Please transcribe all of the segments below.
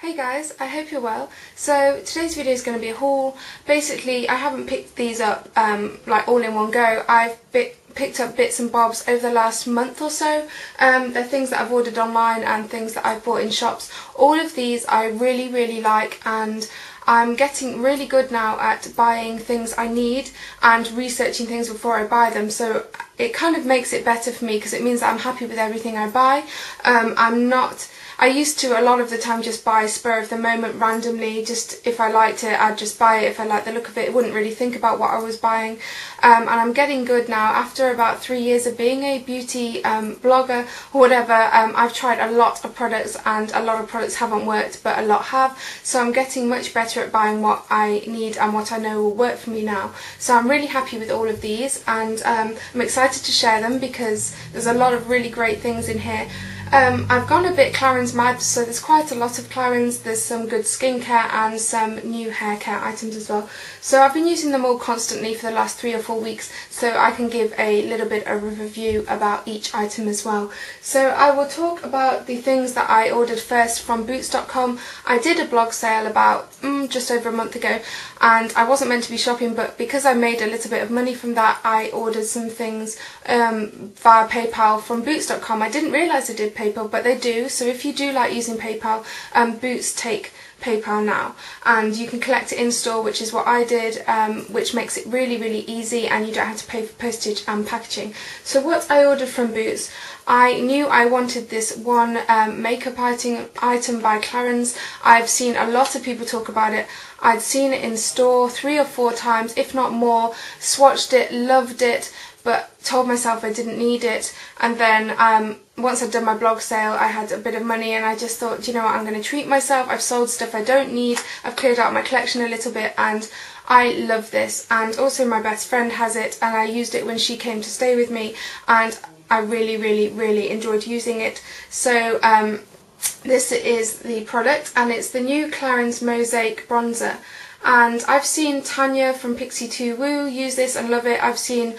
Hey guys, I hope you're well. So today's video is going to be a haul. Basically, I haven't picked these up like all in one go. I've picked up bits and bobs over the last month or so. They're things that I've ordered online and things that I've bought in shops. All of these I really like, and I'm getting really good now at buying things I need and researching things before I buy them, so it kind of makes it better for me because it means that I'm happy with everything I buy. I used to a lot of the time just buy spur of the moment randomly, just if I liked it I'd just buy it if I liked the look of it. I wouldn't really think about what I was buying, and I'm getting good now. After about 3 years of being a beauty blogger or whatever, I've tried a lot of products and a lot of products haven't worked but a lot have, so I'm getting much better at buying what I need and what I know will work for me now. So I'm really happy with all of these, and I'm excited to share them because there's a lot of really great things in here. I've gone a bit Clarins mad, so there's quite a lot of Clarins. There's some good skincare and some new hair care items as well. So I've been using them all constantly for the last 3 or 4 weeks, so I can give a little bit of a review about each item as well. So I will talk about the things that I ordered first from boots.com. I did a blog sale about just over a month ago, and I wasn't meant to be shopping, but because I made a little bit of money from that, I ordered some things via PayPal from boots.com. I didn't realise I did PayPal, but they do, so if you do like using PayPal, Boots take PayPal now, and you can collect it in store, which is what I did, which makes it really easy, and you don't have to pay for postage and packaging. So what I ordered from Boots, I knew I wanted this one makeup item by Clarins. I've seen a lot of people talk about it. I'd seen it in store 3 or 4 times, if not more, swatched it, loved it, but told myself I didn't need it. And then once I'd done my blog sale, I had a bit of money, and I just thought, you know what, I'm going to treat myself. I've sold stuff I don't need, I've cleared out my collection a little bit, and I love this. And also my best friend has it, and I used it when she came to stay with me, and I really enjoyed using it. So this is the product, and it's the new Clarins Mosaique bronzer. And I've seen Tanya from Pixie 2 Woo use this and love it. I've seen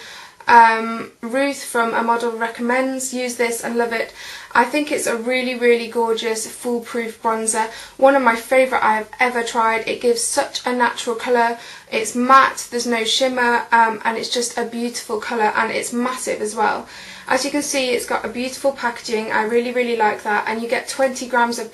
Ruth from A Model Recommends use this and love it. I think it's a really gorgeous foolproof bronzer. One of my favourite I have ever tried. It gives such a natural colour. It's matte, there's no shimmer, and it's just a beautiful colour, and it's massive as well. As you can see, it's got a beautiful packaging. I really like that, and you get 20 grams of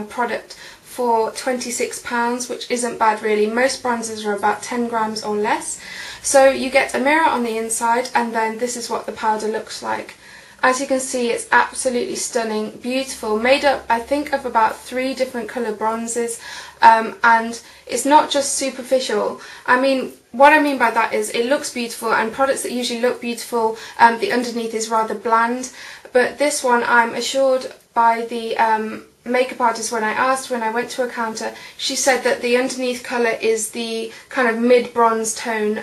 product for £26, which isn't bad really. Most bronzers are about 10 grams or less. So you get a mirror on the inside, and then this is what the powder looks like. As you can see, it's absolutely stunning, beautiful, made up I think of about 3 different colour bronzes, and it's not just superficial. I mean, what I mean by that is it looks beautiful, and products that usually look beautiful, the underneath is rather bland, but this one, I'm assured by the makeup artist, when I went to a counter, she said that the underneath colour is the kind of mid-bronze tone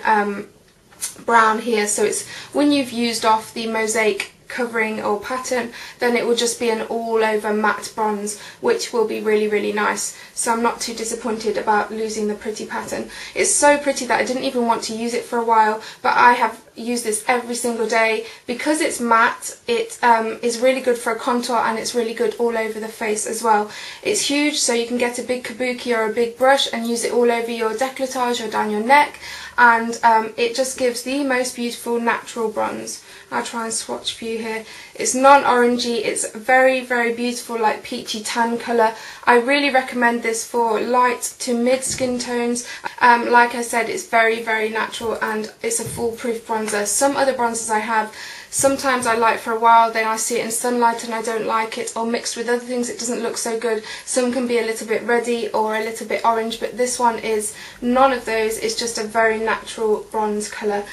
brown here, so it's when you've used off the mosaic covering or pattern, then it will just be an all over matte bronze, which will be really nice. So I'm not too disappointed about losing the pretty pattern. It's so pretty that I didn't even want to use it for a while, but I have used this every single day. Because it's matte, it is really good for a contour, and it's really good all over the face as well. It's huge, so you can get a big kabuki or a big brush and use it all over your décolletage or down your neck, and it just gives the most beautiful natural bronze. I'll try and swatch for you here. It's non-orangey, it's very beautiful, like peachy tan colour. I really recommend this for light to mid skin tones. Like I said, it's very natural, and it's a foolproof bronzer. Some other bronzers I have, sometimes I like for a while, then I see it in sunlight and I don't like it, or mixed with other things it doesn't look so good. Some can be a little bit reddy or a little bit orange, but this one is none of those. It's just a very natural bronze colour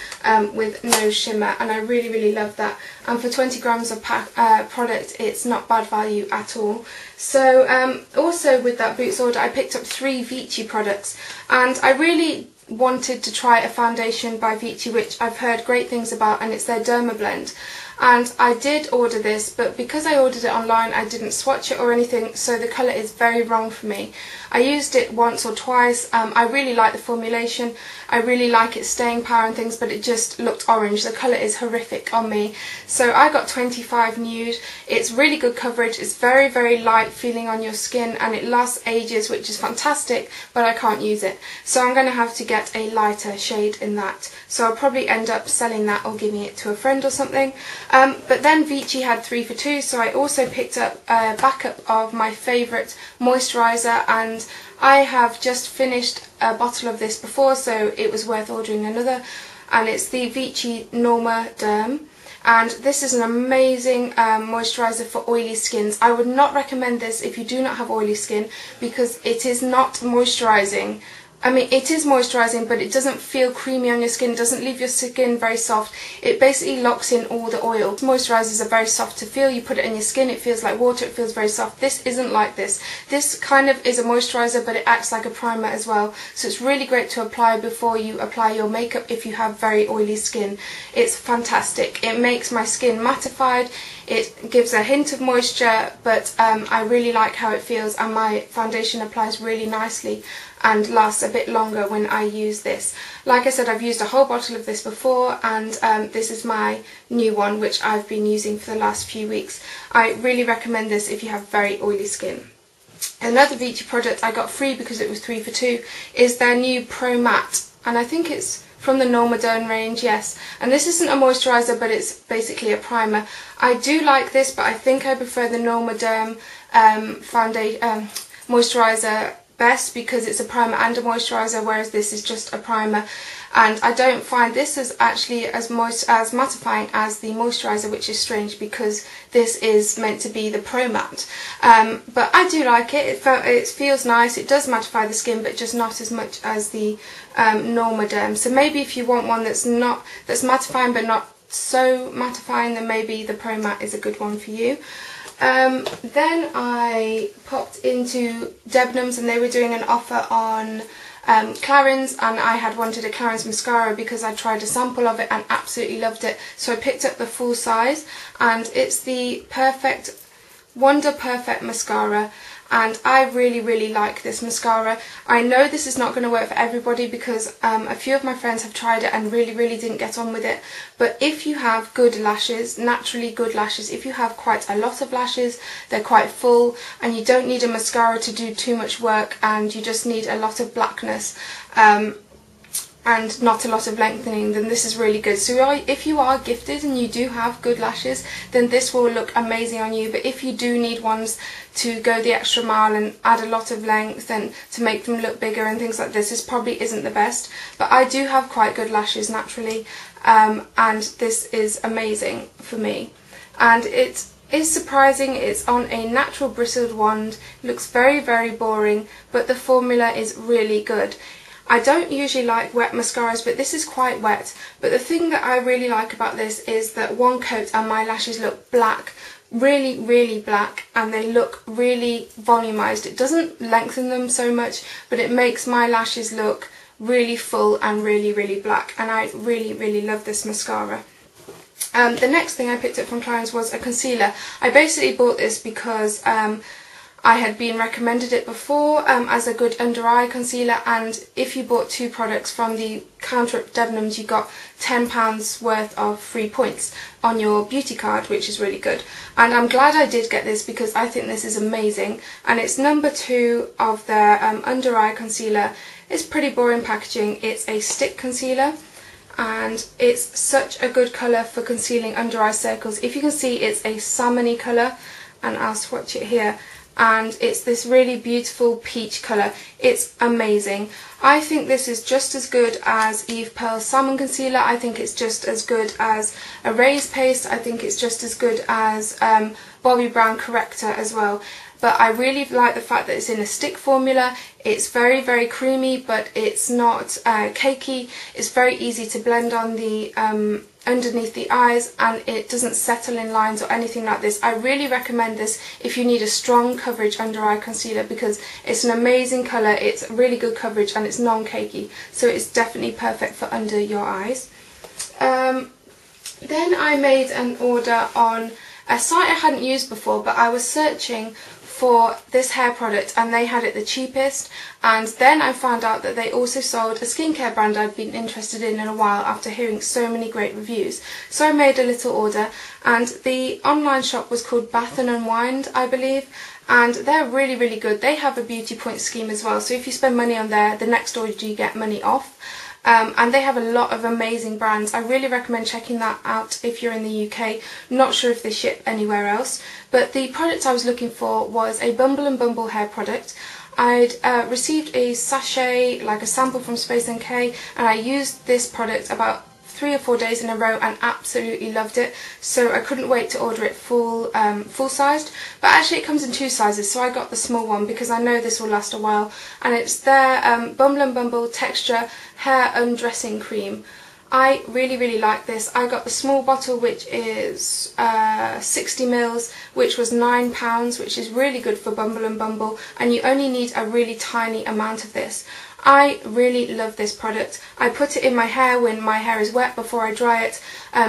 with no shimmer, and I really love that. And for 20 grams of product, it's not bad value at all. So also with that Boots order, I picked up 3 Vichy products, and I really wanted to try a foundation by Vichy which I've heard great things about, and it's their Dermablend. and I did order this, but because I ordered it online I didn't swatch it or anything, so the colour is very wrong for me. I used it once or twice. I really like the formulation, I really like its staying power and things, but it just looked orange. The colour is horrific on me. So I got 25 nude. It's really good coverage, it's very, very light feeling on your skin, and it lasts ages, which is fantastic, but I can't use it. So I'm going to have to get a lighter shade in that. So I'll probably end up selling that or giving it to a friend or something. But then Vichy had 3 for 2, so I also picked up a backup of my favourite moisturiser, and I have just finished a bottle of this before, so it was worth ordering another, and it's the Vichy Normaderm. And this is an amazing moisturiser for oily skins. I would not recommend this if you do not have oily skin, because it is not moisturising. I mean, it is moisturising, but it doesn't feel creamy on your skin, it doesn't leave your skin very soft. It basically locks in all the oil. Moisturisers are very soft to feel. You put it in your skin, it feels like water, it feels very soft. This isn't like this. This kind of is a moisturiser, but it acts like a primer as well. So it's really great to apply before you apply your makeup if you have very oily skin. It's fantastic. It makes my skin mattified. It gives a hint of moisture, but I really like how it feels, and my foundation applies really nicely and lasts a bit longer when I use this. Like I said, I've used a whole bottle of this before, and this is my new one, which I've been using for the last few weeks. I really recommend this if you have very oily skin. Another Vichy product I got free because it was 3 for 2 is their new Pro Mat, and I think it's from the Normaderm range, yes. And this isn't a moisturiser, but it's basically a primer. I do like this, but I think I prefer the Normaderm moisturiser best, because it's a primer and a moisturiser, whereas this is just a primer. And I don't find this as actually as mattifying as the moisturiser, which is strange because this is meant to be the Pro Mat. But I do like it. It feels nice. It does mattify the skin, but just not as much as the Normaderm. So maybe if you want one that's mattifying but not so mattifying, then maybe the Pro Mat is a good one for you. Then I popped into Debenhams, and they were doing an offer on Clarins, and I had wanted a Clarins mascara because I tried a sample of it and absolutely loved it. So I picked up the full size, and it's the Wonder Perfect mascara, and I really, really like this mascara. I know this is not going to work for everybody because a few of my friends have tried it and really, really didn't get on with it. But if you have good lashes, naturally good lashes, if you have quite a lot of lashes, they're quite full, and you don't need a mascara to do too much work, and you just need a lot of blackness, and not a lot of lengthening, then this is really good. So if you are gifted and you do have good lashes, then this will look amazing on you. But if you do need ones to go the extra mile and add a lot of length and to make them look bigger and things like this probably isn't the best. But I do have quite good lashes naturally, and this is amazing for me. And it is surprising. It's on a natural bristled wand. It looks very, very boring, but the formula is really good. I don't usually like wet mascaras, but this is quite wet. But the thing that I really like about this is that one coat and my lashes look black, really, really black, and they look really volumized. It doesn't lengthen them so much, but it makes my lashes look really full and really, really black, and I really, really love this mascara. The next thing I picked up from Clarins was a concealer. I basically bought this because I had been recommended it before as a good under eye concealer, and if you bought 2 products from the counter at Debenhams, you got £10 worth of free points on your beauty card, which is really good. And I'm glad I did get this because I think this is amazing, and it's number 2 of their under eye concealer. It's pretty boring packaging. It's a stick concealer, and it's such a good colour for concealing under eye circles. If you can see, it's a salmony colour, and I'll swatch it here. And it's this really beautiful peach colour. It's amazing. I think this is just as good as Eve Pearl's Salmon Concealer. I think it's just as good as a Raise Paste. I think it's just as good as Bobbi Brown Corrector as well. But I really like the fact that it's in a stick formula. It's very, very creamy, but it's not cakey. It's very easy to blend on the underneath the eyes, and it doesn't settle in lines or anything like this. I really recommend this if you need a strong coverage under eye concealer because it's an amazing colour, it's really good coverage, and it's non-cakey, so it's definitely perfect for under your eyes. Then I made an order on a site I hadn't used before, but I was searching for this hair product and they had it the cheapest, and then I found out that they also sold a skincare brand I'd been interested in a while after hearing so many great reviews. So I made a little order, and the online shop was called Bath and Unwind, I believe, and they're really, really good. They have a beauty point scheme as well, so if you spend money on there, the next order you get money off. And they have a lot of amazing brands. I really recommend checking that out if you're in the UK. Not sure if they ship anywhere else. But the product I was looking for was a Bumble and Bumble hair product. I'd received a sachet, like a sample from Space NK, and I used this product about 3 or 4 days in a row and absolutely loved it, so I couldn't wait to order it full sized. But actually it comes in 2 sizes, so I got the small one because I know this will last a while, and it's their Bumble and Bumble Texture Hair Undressing Cream. I really, really like this. I got the small bottle, which is 60ml, which was £9, which is really good for Bumble and Bumble, and you only need a really tiny amount of this. I really love this product. I put it in my hair when my hair is wet before I dry it.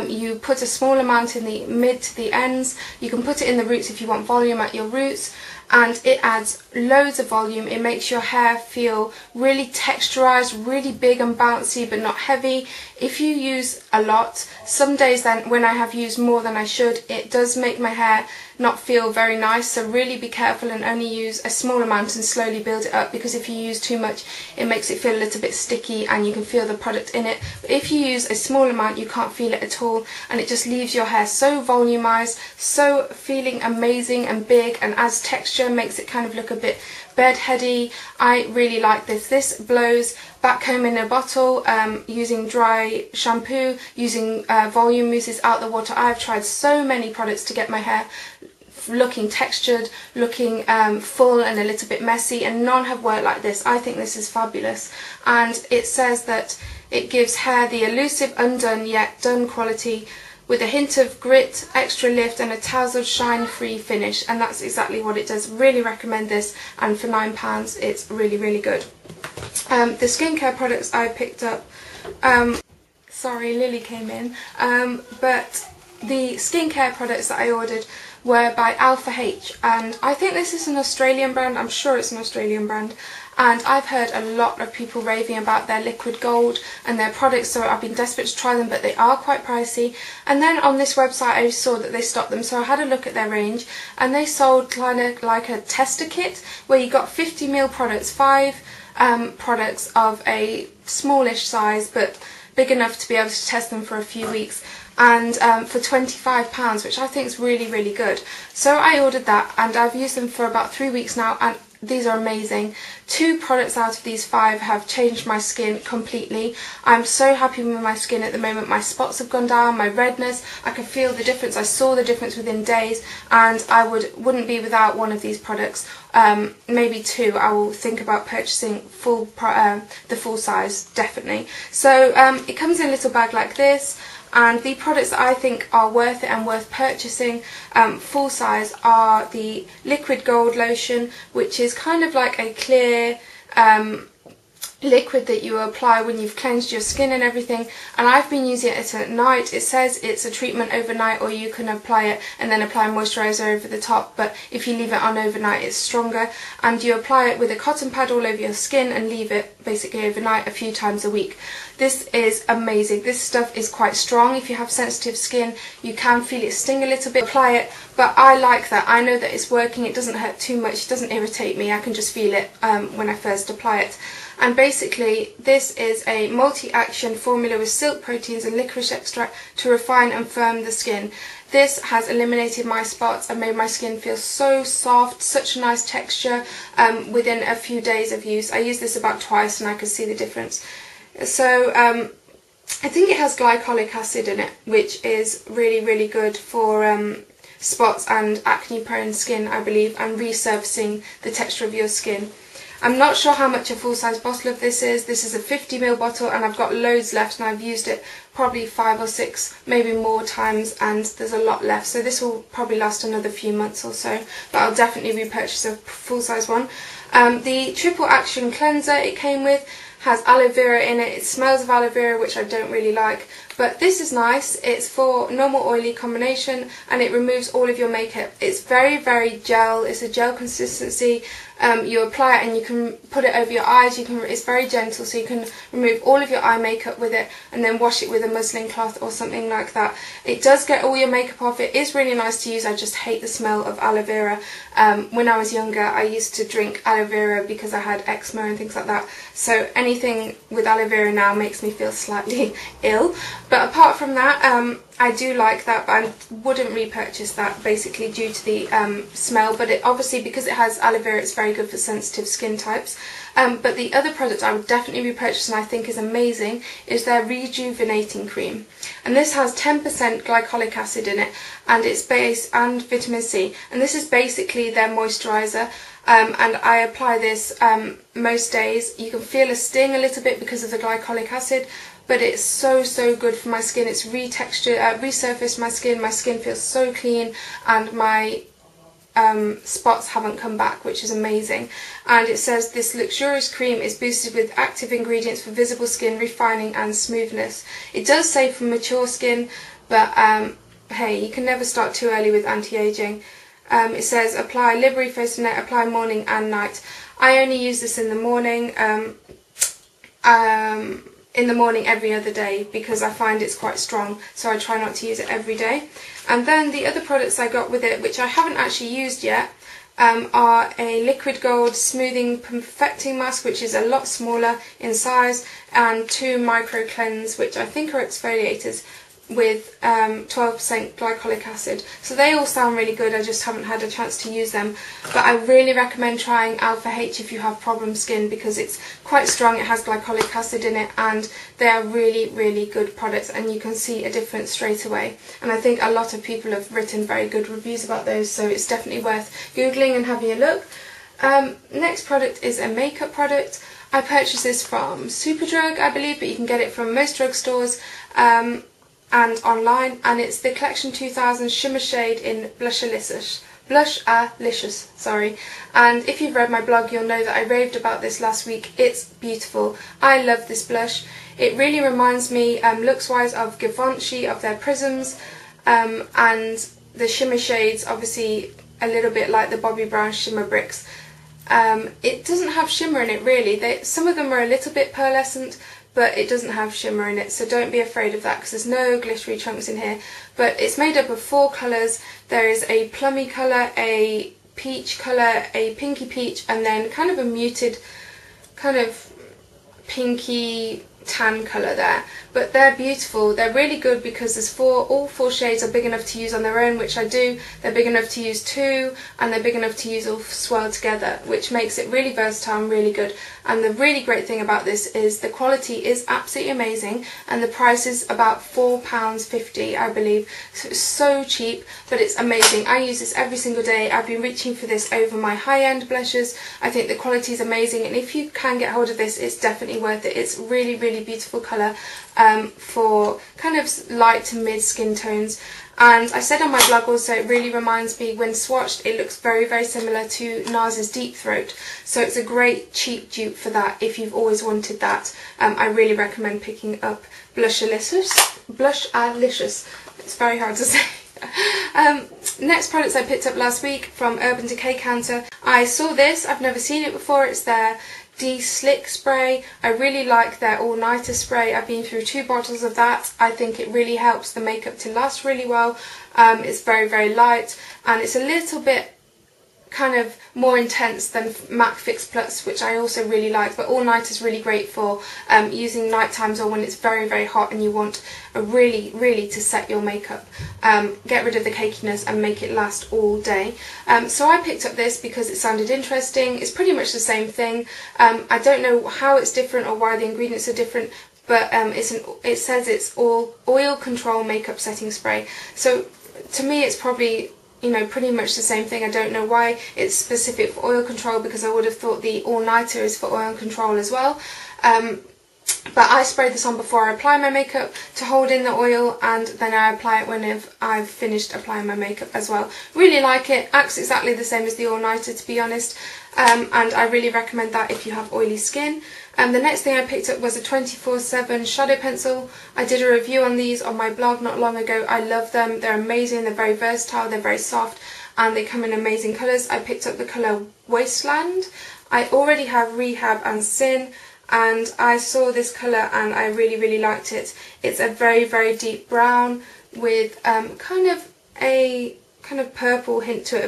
You put a small amount in the mid to the ends. You can put it in the roots if you want volume at your roots, and it adds loads of volume. It makes your hair feel really texturized, really big and bouncy, but not heavy. If you use a lot, some days then when I have used more than I should, it does make my hair not feel very nice, so really be careful and only use a small amount and slowly build it up, because if you use too much it makes it feel a little bit sticky and you can feel the product in it. But if you use a small amount you can't feel it at all, and it just leaves your hair so volumized, so feeling amazing and big, and adds texture, makes it kind of look a bit bedheady. I really like this. This blows back home in a bottle, using dry shampoo, using volume mousses out the water. I've tried so many products to get my hair looking textured, looking full and a little bit messy, and none have worked like this. I think this is fabulous, and it says that it gives hair the elusive, undone yet done quality with a hint of grit, extra lift and a tousled shine-free finish, and that's exactly what it does. Really recommend this, and for £9 it's really, really good. The skincare products I picked up, sorry, Lily came in, but the skincare products that I ordered were by Alpha H, and I think this is an Australian brand. I'm sure it's an Australian brand, and I've heard a lot of people raving about their liquid gold and their products, so I've been desperate to try them, but they are quite pricey. And then on this website I saw that they stocked them, so I had a look at their range, and they sold kind of like a tester kit where you got 50ml products, 5 products of a smallish size but big enough to be able to test them for a few weeks, and for £25, which I think is really, really good. So I ordered that, and I've used them for about 3 weeks now, and these are amazing. 2 products out of these 5 have changed my skin completely. I'm so happy with my skin at the moment. My spots have gone down, my redness, I can feel the difference. I saw the difference within days, and I wouldn't be without one of these products. Maybe 2. I will think about purchasing the full size, definitely. So it comes in a little bag like this. And the products that I think are worth it and worth purchasing full size are the Liquid Gold Lotion, which is kind of like a clear liquid that you apply when you've cleansed your skin and everything, and I've been using it at night. It says it's a treatment overnight, or you can apply it and then apply moisturiser over the top, but if you leave it on overnight it's stronger, and you apply it with a cotton pad all over your skin and leave it basically overnight a few times a week. This is amazing. This stuff is quite strong. If you have sensitive skin you can feel it sting a little bit. Apply it, but I like that. I know that it's working. It doesn't hurt too much, it doesn't irritate me. I can just feel it when I first apply it. And basically this is a multi-action formula with silk proteins and licorice extract to refine and firm the skin. This has eliminated my spots and made my skin feel so soft, such a nice texture within a few days of use. I used this about twice and I could see the difference. So I think it has glycolic acid in it, which is really, really good for spots and acne prone skin, I believe, and resurfacing the texture of your skin. I'm not sure how much a full-size bottle of this is. This is a 50ml bottle, and I've got loads left, and I've used it probably 5 or 6, maybe more times, and there's a lot left. So this will probably last another few months or so, but I'll definitely repurchase a full-size one. The triple action cleanser it came with has aloe vera in it. It smells of aloe vera, which I don't really like, but this is nice. It's for normal oily combination, and it removes all of your makeup. It's very gel. It's a gel consistency. You apply it and you can put it over your eyes. It's very gentle, so you can remove all of your eye makeup with it and then wash it with a muslin cloth or something like that. It does get all your makeup off. It is really nice to use. I just hate the smell of aloe vera. When I was younger, I used to drink aloe vera because I had eczema and things like that. So anything with aloe vera now makes me feel slightly ill. But apart from that, I do like that, but I wouldn't repurchase that basically due to the smell. But it obviously, because it has aloe vera, it's very good for sensitive skin types. But the other product I would definitely repurchase and I think is amazing is their rejuvenating cream. And this has 10% glycolic acid in it, and it's based, and vitamin C. And this is basically their moisturiser. And I apply this most days. You can feel a sting a little bit because of the glycolic acid, but it's so good for my skin. It's resurfaced my skin. My skin feels so clean, and my spots haven't come back, which is amazing. And it says this luxurious cream is boosted with active ingredients for visible skin refining and smoothness. It does say for mature skin, but hey, you can never start too early with anti-aging. It says apply libre face and neck, apply morning and night. I only use this in the morning. Every other day because I find it's quite strong, so I try not to use it every day. And then the other products I got with it, which I haven't actually used yet, are a liquid gold smoothing perfecting mask, which is a lot smaller in size, and 2 micro cleanse, which I think are exfoliators with 12% glycolic acid. So they all sound really good. I just haven't had a chance to use them, but I really recommend trying Alpha H if you have problem skin, because it's quite strong. It has glycolic acid in it, and they are really good products, and you can see a difference straight away. And I think a lot of people have written very good reviews about those, so it's definitely worth googling and having a look. Next product is a makeup product. I purchased this from Superdrug, I believe, but you can get it from most drugstores and online, and it's the Collection 2000 Shimmer Shade in Blushalicious. Sorry. And if you've read my blog, you'll know that I raved about this last week. It's beautiful. I love this blush. It really reminds me, looks-wise, of Givenchy, of their prisms, and the shimmer shades, obviously a little bit like the Bobbi Brown shimmer bricks. It doesn't have shimmer in it really. Some of them are a little bit pearlescent, but it doesn't have shimmer in it, so don't be afraid of that because there's no glittery chunks in here. But it's made up of 4 colours. There is a plummy colour, a peach colour, a pinky peach, and then kind of a muted kind of pinky tan colour there. But they're beautiful. They're really good because there's all 4 shades are big enough to use on their own, which I do. They're big enough to use 2, and they're big enough to use all swirled together, which makes it really versatile and really good. And the really great thing about this is the quality is absolutely amazing, and the price is about £4.50, I believe. So it's so cheap, but it's amazing. I use this every single day. I've been reaching for this over my high-end blushes. I think the quality is amazing, and if you can get hold of this, it's definitely worth it. It's really beautiful colour for kind of light to mid skin tones. And I said on my blog also, it really reminds me, when swatched, it looks very similar to Nars Deep Throat. So it's a great cheap dupe for that if you've always wanted that. I really recommend picking up Blushalicious. It's very hard to say. Next products I picked up last week from Urban Decay Counter. I saw this, I've never seen it before. It's their De Slick spray. I really like their all-nighter spray. I've been through 2 bottles of that. I think it really helps the makeup to last really well. It's very light, and it's a little bit kind of more intense than MAC Fix Plus, which I also really like. But all night is really great for using night times or when it's very hot and you want a really to set your makeup, get rid of the cakiness and make it last all day. So I picked up this because it sounded interesting. It's pretty much the same thing. I don't know how it's different or why the ingredients are different, but it says it's all oil control makeup setting spray. So to me it's probably, you know, pretty much the same thing. I don't know why it's specific for oil control, because I would have thought the all-nighter is for oil control as well. But I spray this on before I apply my makeup to hold in the oil, and then I apply it when I've finished applying my makeup as well. Really like it. Acts exactly the same as the all-nighter, to be honest, and I really recommend that if you have oily skin. The next thing I picked up was a 24/7 shadow pencil. I did a review on these on my blog not long ago. I love them. They're amazing. They're very versatile. They're very soft, and they come in amazing colours. I picked up the colour Wasteland. I already have Rehab and Sin, and I saw this colour and I really liked it. It's a very deep brown with kind of a purple hint to it. A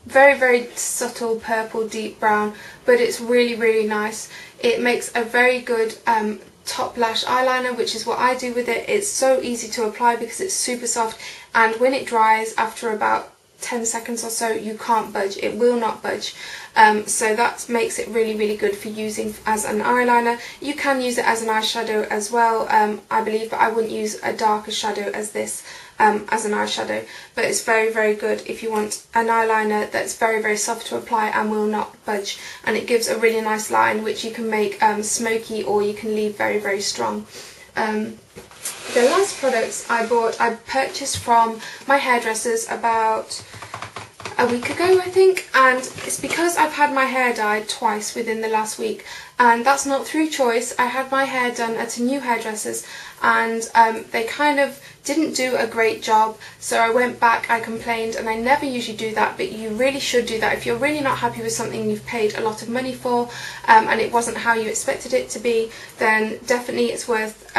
very subtle purple deep brown, but it's really nice. It makes a very good top lash eyeliner, which is what I do with it. It's so easy to apply because it's super soft, and when it dries after about 10 seconds or so, you can't budge. It will not budge. So that makes it really good for using as an eyeliner. You can use it as an eyeshadow as well, I believe, but I wouldn't use a darker shadow as this as an eyeshadow. But it's very good if you want an eyeliner that's very soft to apply and will not budge, and it gives a really nice line which you can make smoky, or you can leave very strong. The last products I purchased from my hairdressers about a week ago, I think, and it's because I've had my hair dyed twice within the last week, and that's not through choice. I had my hair done at a new hairdresser's, and they kind of didn't do a great job, so I went back, I complained, and I never usually do that, but you really should do that. If you're really not happy with something you've paid a lot of money for, and it wasn't how you expected it to be, then definitely it's worth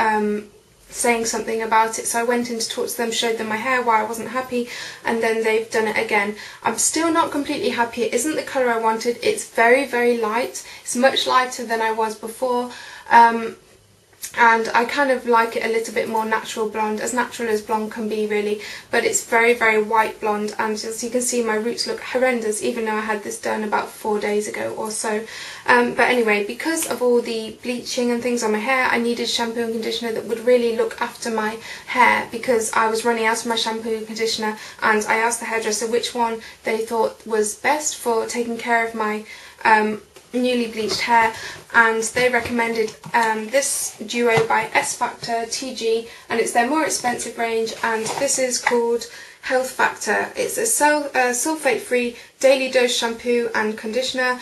saying something about it. So I went in to talk to them, showed them my hair, why I wasn't happy, and then they've done it again. I'm still not completely happy. It isn't the colour I wanted. It's very light. It's much lighter than I was before, and I kind of like it a little bit more natural blonde, as natural as blonde can be really, but it's very white blonde, and as you can see my roots look horrendous even though I had this done about 4 days ago or so. But anyway, because of all the bleaching and things on my hair, I needed shampoo and conditioner that would really look after my hair, because I was running out of my shampoo and conditioner, and I asked the hairdresser which one they thought was best for taking care of my newly bleached hair, and they recommended this duo by S Factor TG, and it's their more expensive range, and this is called Health Factor. It's a sulfate free daily dose shampoo and conditioner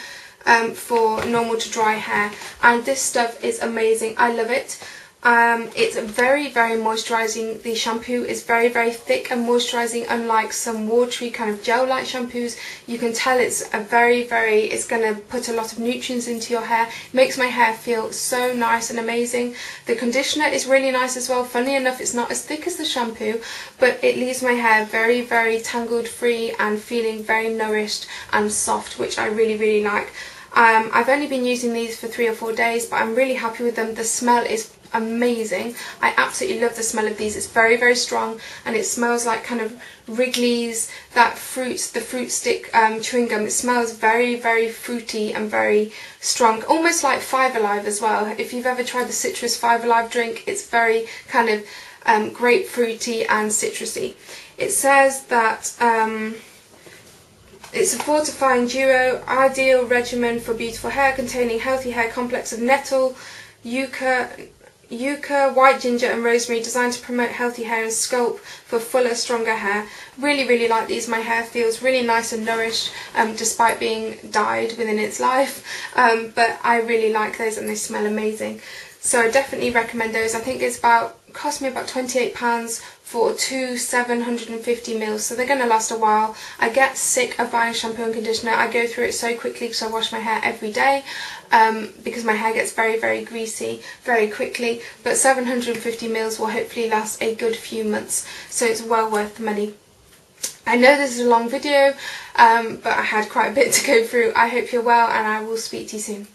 for normal to dry hair, and this stuff is amazing. I love it. It's very moisturising. The shampoo is very thick and moisturising, unlike some watery kind of gel like shampoos. You can tell it's a it's going to put a lot of nutrients into your hair. It makes my hair feel so nice and amazing. The conditioner is really nice as well. Funny enough, it's not as thick as the shampoo, but it leaves my hair very tangled free and feeling very nourished and soft, which I really like. I've only been using these for 3 or 4 days, but I'm really happy with them. The smell is amazing. I absolutely love the smell of these. It's very strong, and it smells like kind of Wrigley's, the fruit stick chewing gum. It smells very fruity and very strong, almost like Five Alive as well. If you've ever tried the citrus Five Alive drink, it's very kind of grapefruity and citrusy. It says that it's a fortifying duo, ideal regimen for beautiful hair, containing healthy hair complex of nettle, yucca, white ginger and rosemary, designed to promote healthy hair and sculpt for fuller, stronger hair. Really like these. My hair feels really nice and nourished despite being dyed within its life, but I really like those, and they smell amazing. So I definitely recommend those. I think it's cost me about £28 for 2 750ml, so they're going to last a while. I get sick of buying shampoo and conditioner. I go through it so quickly because I wash my hair every day, because my hair gets very greasy very quickly, but 750ml will hopefully last a good few months, so it's well worth the money. I know this is a long video, but I had quite a bit to go through. I hope you're well, and I will speak to you soon.